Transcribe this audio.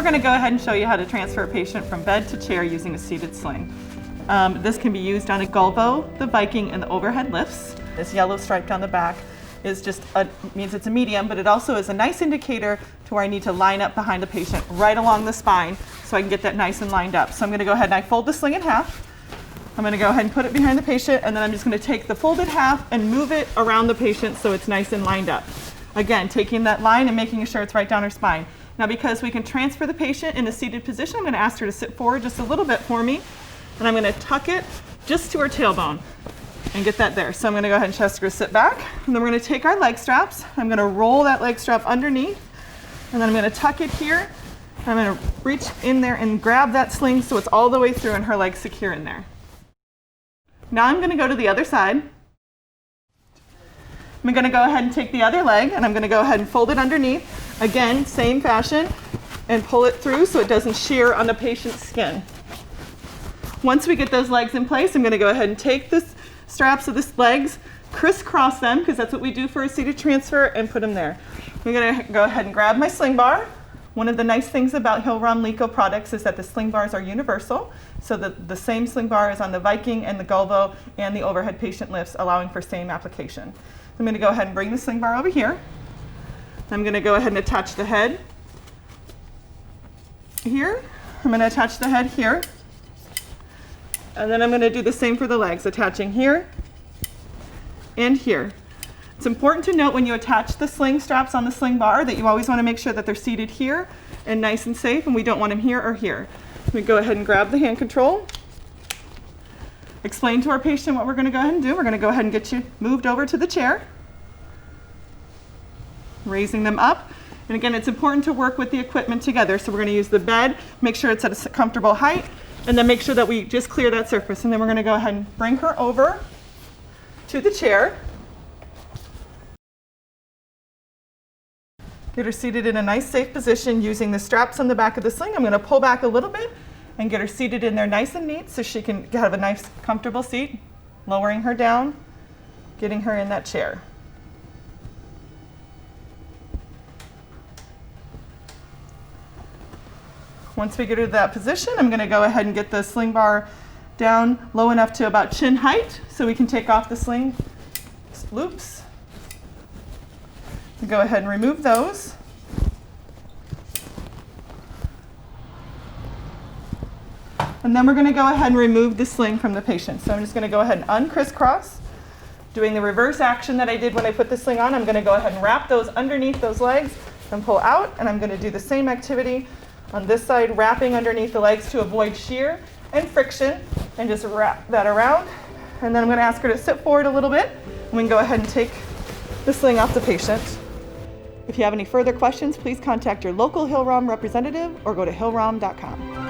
going to go ahead and show you how to transfer a patient from bed to chair using a seated sling. This can be used on a Gulvo, the Viking, and the overhead lifts. This yellow stripe down the back means it's a medium, but it also is a nice indicator to where I need to line up behind the patient right along the spine so I can get that nice and lined up. So I'm going to go ahead and I fold the sling in half. I'm going to go ahead and put it behind the patient, and then I'm just going to take the folded half and move it around the patient so it's nice and lined up. Again, taking that line and making sure it's right down her spine. Now, because we can transfer the patient in a seated position, I'm going to ask her to sit forward just a little bit for me, and I'm going to tuck it just to her tailbone and get that there. So I'm going to go ahead and ask her to sit back, and then we're going to take our leg straps. I'm going to roll that leg strap underneath, and then I'm going to tuck it here. I'm going to reach in there and grab that sling so it's all the way through and her leg's secure in there. Now I'm going to go to the other side. I'm going to go ahead and take the other leg, and I'm going to go ahead and fold it underneath. Again, same fashion, and pull it through so it doesn't shear on the patient's skin. Once we get those legs in place, I'm going to go ahead and take the straps of the legs, crisscross them, because that's what we do for a seated transfer, and put them there. I'm going to go ahead and grab my sling bar. One of the nice things about Hillrom Leco products is that the sling bars are universal, so the same sling bar is on the Viking and the Gulvo and the overhead patient lifts, allowing for same application. I'm going to go ahead and bring the sling bar over here. I'm going to go ahead and attach the head here. I'm going to attach the head here. And then I'm going to do the same for the legs, attaching here and here. It's important to note when you attach the sling straps on the sling bar that you always want to make sure that they're seated here and nice and safe, and we don't want them here or here. We go ahead and grab the hand control. Explain to our patient what we're going to go ahead and do. We're going to go ahead and get you moved over to the chair. Raising them up. And again, it's important to work with the equipment together. So we're going to use the bed, make sure it's at a comfortable height, and then make sure that we just clear that surface. And then we're going to go ahead and bring her over to the chair. Get her seated in a nice, safe position using the straps on the back of the sling. I'm going to pull back a little bit and get her seated in there nice and neat so she can have a nice, comfortable seat, lowering her down, getting her in that chair. Once we get her to that position, I'm going to go ahead and get the sling bar down low enough to about chin height so we can take off the sling loops. Go ahead and remove those. And then we're going to go ahead and remove the sling from the patient. So I'm just going to go ahead and uncrisscross, doing the reverse action that I did when I put the sling on. I'm going to go ahead and wrap those underneath those legs and pull out, and I'm going to do the same activity on this side, wrapping underneath the legs to avoid shear and friction, and just wrap that around. And then I'm going to ask her to sit forward a little bit, and we can go ahead and take the sling off the patient. If you have any further questions, please contact your local Hillrom representative or go to hillrom.com.